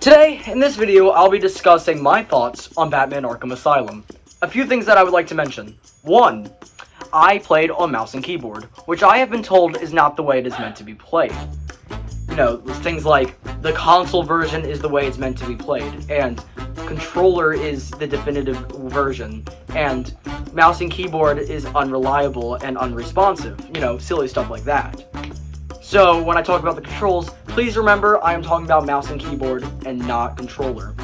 Today, in this video, I'll be discussing my thoughts on Batman Arkham Asylum. A few things that I would like to mention. 1. I played on mouse and keyboard, which I have been told is not the way it is meant to be played. You know, things like, the console version is the way it's meant to be played, and controller is the definitive version, and mouse and keyboard is unreliable and unresponsive. You know, silly stuff like that. So, when I talk about the controls, please remember I am talking about mouse and keyboard and not controller.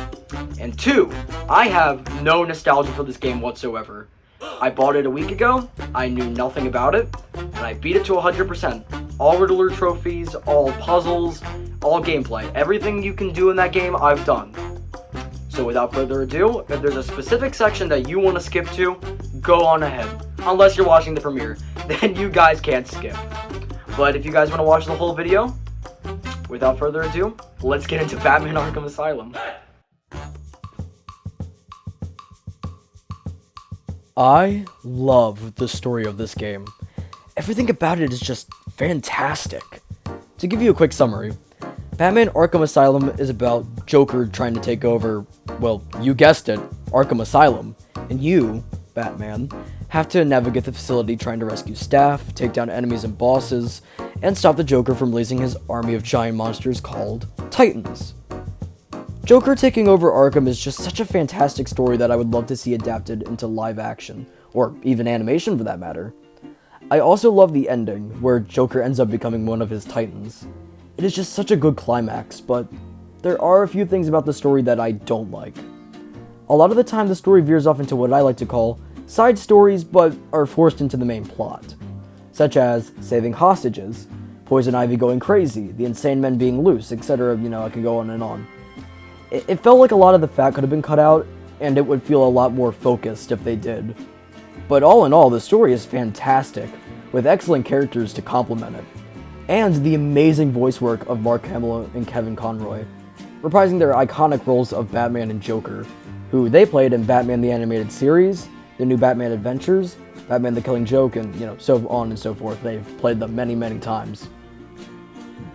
And 2, I have no nostalgia for this game whatsoever. I bought it a week ago, I knew nothing about it, and I beat it to 100%. All Riddler trophies, all puzzles, all gameplay. Everything you can do in that game, I've done. So without further ado, if there's a specific section that you want to skip to, go on ahead. Unless you're watching the premiere, then you guys can't skip. But if you guys want to watch the whole video, without further ado, let's get into Batman Arkham Asylum. I love the story of this game. Everything about it is just fantastic. To give you a quick summary, Batman Arkham Asylum is about Joker trying to take over, well, you guessed it, Arkham Asylum, and you, Batman, have to navigate the facility trying to rescue staff, take down enemies and bosses, and stop the Joker from releasing his army of giant monsters called Titans. Joker taking over Arkham is just such a fantastic story that I would love to see adapted into live action, or even animation for that matter. I also love the ending, where Joker ends up becoming one of his Titans. It is just such a good climax, but there are a few things about the story that I don't like. A lot of the time the story veers off into what I like to call side stories, but are forced into the main plot, such as saving hostages, Poison Ivy going crazy, the insane men being loose, etc. You know, I could go on and on. It felt like a lot of the fat could have been cut out, and it would feel a lot more focused if they did. But all in all, the story is fantastic, with excellent characters to complement it, and the amazing voice work of Mark Hamill and Kevin Conroy, reprising their iconic roles of Batman and Joker, who they played in Batman the Animated Series, The New Batman Adventures, Batman the Killing Joke, and, you know, so on and so forth. They've played them many, many times.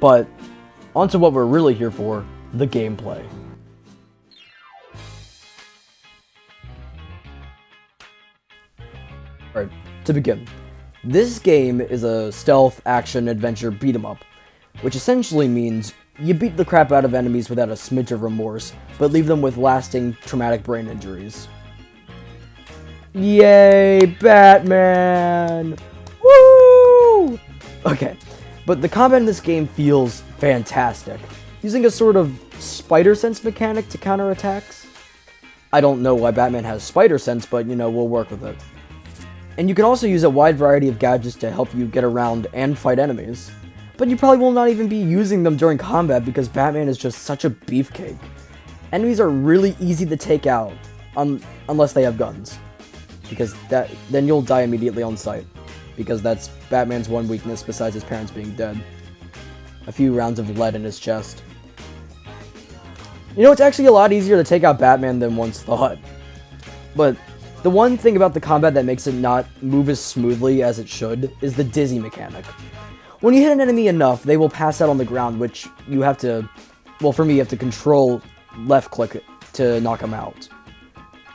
But, onto what we're really here for, the gameplay. Alright, to begin, this game is a stealth, action, adventure beat-em-up, which essentially means you beat the crap out of enemies without a smidge of remorse, but leave them with lasting, traumatic brain injuries. Yay, Batman! Woo! Okay, but the combat in this game feels fantastic, using a sort of spider sense mechanic to counter attacks. I don't know why Batman has spider sense, but, you know, we'll work with it. And you can also use a wide variety of gadgets to help you get around and fight enemies. But you probably will not even be using them during combat because Batman is just such a beefcake. Enemies are really easy to take out, unless they have guns. Because then you'll die immediately on sight. Because that's Batman's one weakness besides his parents being dead. A few rounds of lead in his chest. You know, it's actually a lot easier to take out Batman than once thought. But the one thing about the combat that makes it not move as smoothly as it should is the dizzy mechanic. When you hit an enemy enough, they will pass out on the ground, which you have to, well, for me, you have to control left click to knock them out.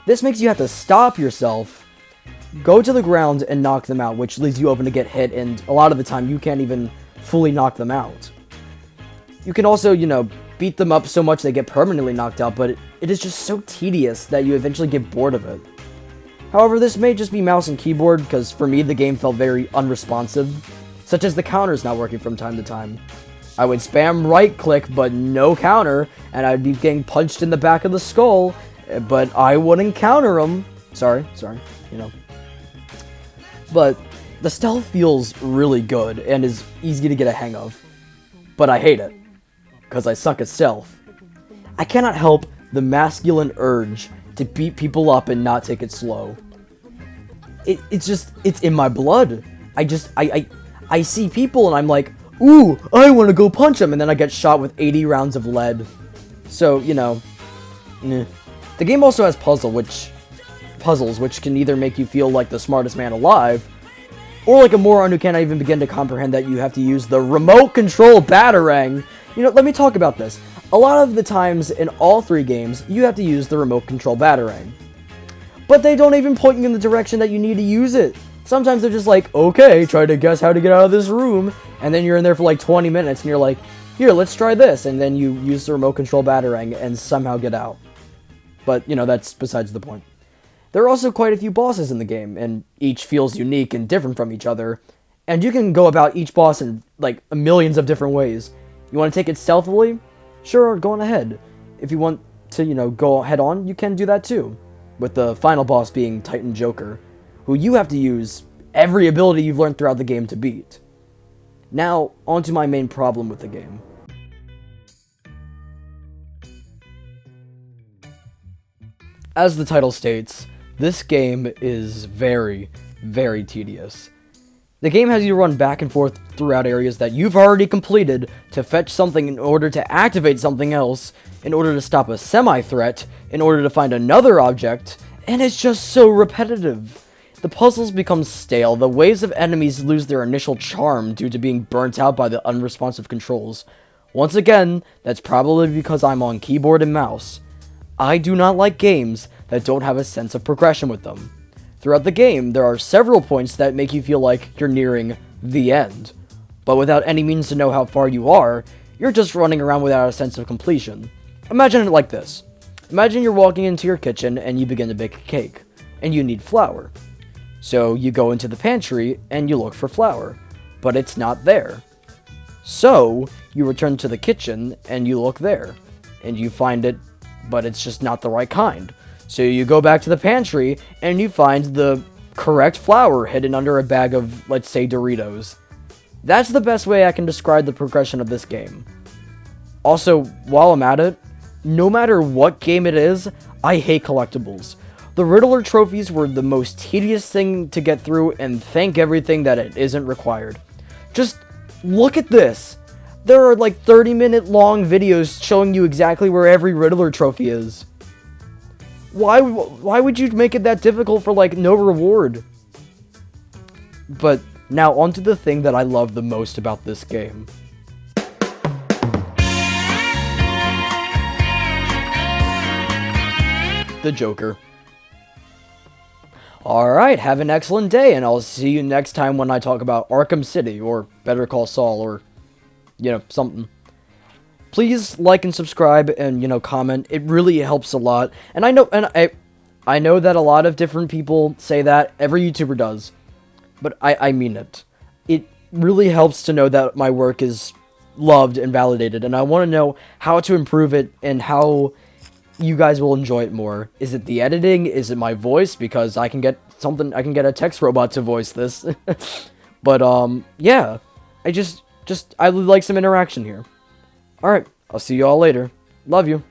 This makes you have to stop yourself, go to the ground, and knock them out, which leaves you open to get hit, and a lot of the time you can't even fully knock them out. You can also, you know, beat them up so much they get permanently knocked out, but it is just so tedious that you eventually get bored of it. However, this may just be mouse and keyboard, because for me the game felt very unresponsive, such as the counters not working from time to time. I would spam right click, but no counter, and I'd be getting punched in the back of the skull, but I wouldn't counter them. Sorry, you know. But the stealth feels really good, and is easy to get a hang of. But I hate it, because I suck at stealth. I cannot help the masculine urge to beat people up and not take it slow. It's in my blood. I see people and I'm like, ooh, I want to go punch them, and then I get shot with 80 rounds of lead. So, you know, The game also has puzzles which can either make you feel like the smartest man alive, or like a moron who can't even begin to comprehend that you have to use the remote control batarang. You know, let me talk about this. A lot of the times in all 3 games, you have to use the remote control batarang. But they don't even point you in the direction that you need to use it. Sometimes they're just like, okay, try to guess how to get out of this room, and then you're in there for like 20 minutes, and you're like, here, let's try this, and then you use the remote control batarang and somehow get out. But, you know, that's besides the point. There are also quite a few bosses in the game, and each feels unique and different from each other, and you can go about each boss in, like, millions of different ways. You want to take it stealthily? Sure, go on ahead. If you want to, you know, go head on, you can do that too. With the final boss being Titan Joker, who you have to use every ability you've learned throughout the game to beat. Now, on to my main problem with the game. As the title states, this game is very, very tedious. The game has you run back and forth throughout areas that you've already completed to fetch something in order to activate something else, in order to stop a semi-threat, in order to find another object, and it's just so repetitive. The puzzles become stale, the waves of enemies lose their initial charm due to being burnt out by the unresponsive controls. Once again, that's probably because I'm on keyboard and mouse. I do not like games that don't have a sense of progression with them. Throughout the game, there are several points that make you feel like you're nearing the end. But without any means to know how far you are, you're just running around without a sense of completion. Imagine it like this. Imagine you're walking into your kitchen and you begin to bake a cake, and you need flour. So you go into the pantry and you look for flour, but it's not there. So you return to the kitchen and you look there, and you find it, but it's just not the right kind. So you go back to the pantry and you find the correct flour hidden under a bag of, let's say, Doritos. That's the best way I can describe the progression of this game. Also, while I'm at it, no matter what game it is, I hate collectibles. The Riddler trophies were the most tedious thing to get through, and thank everything that it isn't required. Just look at this. There are like 30-minute long videos showing you exactly where every Riddler trophy is. Why would you make it that difficult for like no reward? But now onto the thing that I love the most about this game. The Joker. Alright, have an excellent day, and I'll see you next time when I talk about Arkham City, or Better Call Saul, or, you know, something. Please like and subscribe and, you know, comment. It really helps a lot. And I know that a lot of different people say that. Every YouTuber does. But I mean it. It really helps to know that my work is loved and validated, and I want to know how to improve it and how you guys will enjoy it more. Is it the editing? Is it my voice? Because I can get a text robot to voice this. But yeah. I would like some interaction here. Alright, I'll see you all later. Love you.